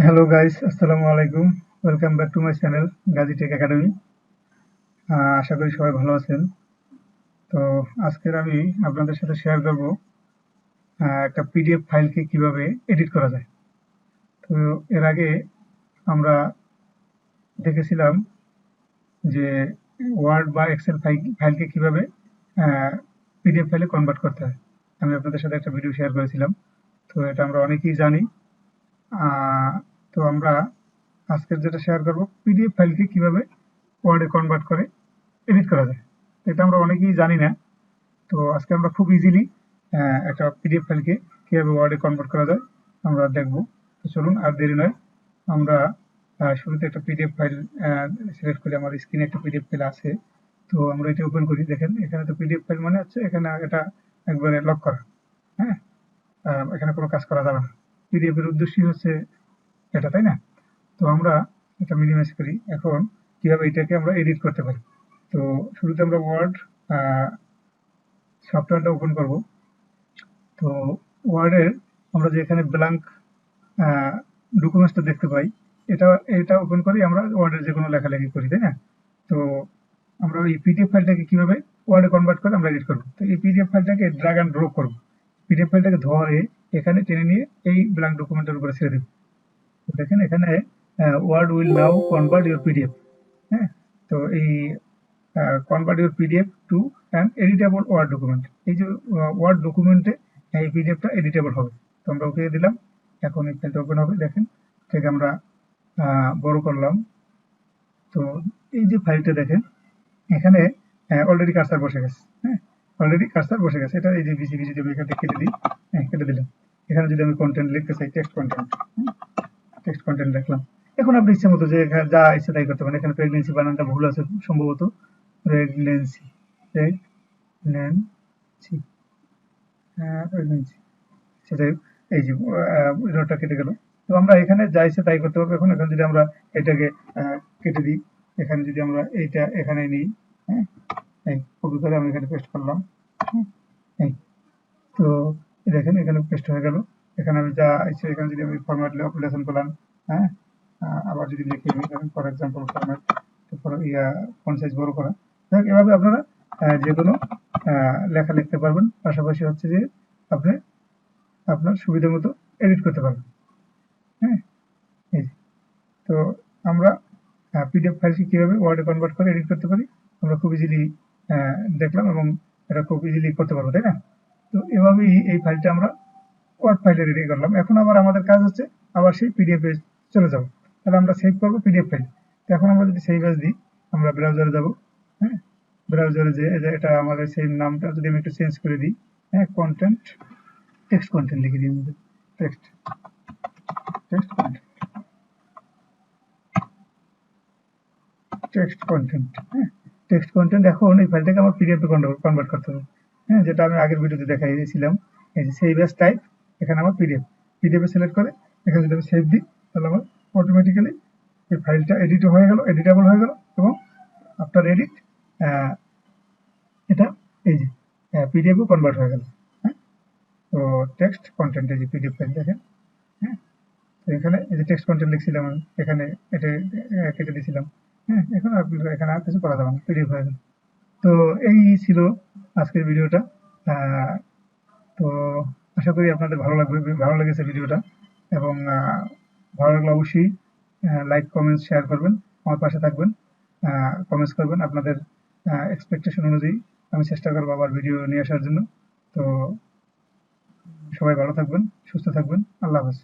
Hello guys, আসসালামু আলাইকুম। Welcome back to my channel Gazi tech academy. আশা করি সবাই ভালো আছেন। তো আজকের আমি আপনাদের সাথে শেয়ার করব একটা পিডিএফ ফাইলকে কিভাবে এডিট করা যায়। তো এর আগে আমরা দেখেছিলাম যে ওয়ার্ড বা এক্সেল ফাইলকে কিভাবে পিডিএফ ফাইলে কনভার্ট করতে হয়। আমি আপনাদের সাথে একটা ভিডিও শেয়ার করেছিলাম। তো এটা আমরা অনেকেই জানি। আহ, তো আমরা আজকের যেটা শেয়ার করব পিডিএফ ফাইলকে কিভাবে ওয়ার্ডে কনভার্ট করে এডিট করা যায়। এটা আমরা অনেকেই জানি না। তো আজকে আমরা খুব ইজিলি একটা পিডিএফ ফাইলকে কিভাবে ওয়ার্ডে কনভার্ট করা যায় আমরা দেখব। তো চলুন আর দেরি নয়, আমরা শুরুতে একটা পিডিএফ ফাইল সিলেক্ট করি। আমার স্ক্রিনে একটা পিডিএফ ফাইল আছে। তো আমরা এটা ওপেন করি। দেখেন এখানে তো পিডিএফ ফাইল মানে হচ্ছে এখানে এটা একবারে লক করা। হ্যাঁ, এখানে কোনো কাজ করা যাবে না। পিডিএফ এর উদ্দেশ্যই হচ্ছে এটা, তাই না? তো আমরা এটা মিনিমাইজ করি। এখন কিভাবে এটাকে আমরা এডিট করতে পারি। তো শুরুতে আমরা ওয়ার্ড সফটওয়্যারটা ওপেন করব। তো ওয়ার্ডের আমরা যে এখানে ব্ল্যাঙ্ক ডকুমেন্টসটা দেখতে পাই, এটা এটা ওপেন করি। আমরা ওয়ার্ডের যে কোনো লেখালেখি করি, তাই না? তো আমরা এই পিডিএফ ফাইলটাকে কিভাবে ওয়ার্ডে কনভার্ট করে আমরা এডিট করবো। তো এই পিডিএফ ফাইলটাকে ড্রাগ অ্যান্ড ড্রপ করবো। পিডিএফ ফাইলটাকে ধরে এখানে টেনে নিয়ে এই ব্ল্যাঙ্ক ডকুমেন্টের উপরে ছেড়ে দেবো। দেখেন এখানে word will now convert your PDF. হ্যাঁ, তো এই convert your PDF to an editable word document. এই যে ওয়ার্ড ডকুমেন্টে এই পিডিএফটা এডিটেবল হবে। তো আমরা ওকে দিলাম। এখন এই ফাইলটা ওপেন হবে। দেখেন ঠিক আমরা বড় করলাম। তো এই যে ফাইলটা দেখেন এখানে অলরেডি কার্সার বসে গেছে। হ্যাঁ, অলরেডি কার্সার বসে গেছে। এটা এই যে বিসিবি যদি আমি এখান থেকে কেটে দিই, হ্যাঁ কেটে দিলাম। এখানে যদি আমি কন্টেন্ট লিখতে চাই, টেক্সট কন্টেন্ট, টেক্সট কন্টেন্ট লিখলাম। এখন আপনি ইচ্ছে মতো যে যা ইচ্ছে তাই করতে পারেন। এখানে প্রেগনেন্সি বানানটা ভুল আছে সম্ভবত। প্রেগনেন্সি, প্রেগনেন্সি, প্রেগনেন্সি, সেটাই। এই যে রোডটা কেটে গেল। তো আমরা এখানে যা ইচ্ছে তাই করতে পারবো। এখন এখানে যদি আমরা এটাকে কেটে দিই, এখানে যদি আমরা এইটা এখানে নিই, হ্যাঁ, এই কপি করে আমি এখানে পেস্ট করলাম। হুম, এই তো দেখেন এখানে পেস্ট হয়ে গেল। এখানে আমি যা ইচ্ছে এখানে যদি আমি ফরম্যাট লেসন করলাম, হ্যাঁ, আবার যদি লিখি আমি ফর এক্সাম্পল ফরম্যাট, তারপর ফন্ট সাইজ বড় করা। এভাবে আপনারা যে কোনো লেখা লিখতে পারবেন। পাশাপাশি হচ্ছে যে আপনি আপনার সুবিধা মতো এডিট করতে পারবেন। হ্যাঁ, এই তো আমরা পিডিএফ ফাইলকে কিভাবে ওয়ার্ডে কনভার্ট করে এডিট করতে পারি আমরা খুব ইজিলি দেখলাম, এবং এটা খুব ইজিলি করতে পারবো, তাই না? তো এভাবেই এই ফাইলটা আমরা ওয়ার্ড ফাইলে রেডি করলাম। এখন আবার আমাদের কাজ হচ্ছে আবার সেই পিডিএফ এ চলে যাব। তাহলে আমরা সেভ করবো পিডিএফ ফাইল। তো এখন আমরা যদি সেভ এজ দিই, আমরা ব্রাউজারে যাব। হ্যাঁ, ব্রাউজারে যে এটা আমাদের সেই নামটা যদি আমি একটু চেঞ্জ করে দিই, হ্যাঁ, কন্টেন্ট, টেক্সট কন্টেন্ট লিখে দিই আমাদের। Text, text content, text content, হ্যাঁ, টেক্সট কন্টেন্ট। এখন এই ফাইলটাকে আমার পিডিএফ এ কনভার্ট করতে হবে। হ্যাঁ, যেটা আমি আগের ভিডিওতে দেখাই দিয়েছিলাম। এই যে সেভ এজ টাইপ, এখানে আমার পিডিএফ, পিডিএফ এ সিলেক্ট করে এখানে যদি আমি সেভ দিই, তাহলে আমার অটোমেটিক্যালি এই ফাইলটা এডিট হয়ে গেল, এডিটেবল হয়ে গেল। এবং আফটার এডিট এটা এই যে পিডিএফ এ কনভার্ট হয়ে গেল। হ্যাঁ, তো টেক্সট কন্টেন্ট, এই যে পিডিএফ ফাইল দেখেন। হ্যাঁ, তো এখানে এই যে টেক্সট কন্টেন্ট লিখছিলাম আমি, এখানে এটা কেটে দিয়েছিলাম। হ্যাঁ, এখন এখানে আর কিছু করা যাবে না, পিডিএফ হয়ে গেল। তো এই ছিল আজকের ভিডিওটা। আহ, তো আশা করি আপনাদের ভালো লাগবে, ভালো লেগেছে ভিডিওটা। এবং ভালো লাগলে অবশ্যই লাইক, কমেন্টস, শেয়ার করবেন, আমার পাশে থাকবেন, কমেন্টস করবেন। আপনাদের এক্সপেকটেশন অনুযায়ী আমি চেষ্টা করবো আবার ভিডিও নিয়ে আসার জন্য। তো সবাই ভালো থাকবেন, সুস্থ থাকবেন। আল্লাহ হাফেজ।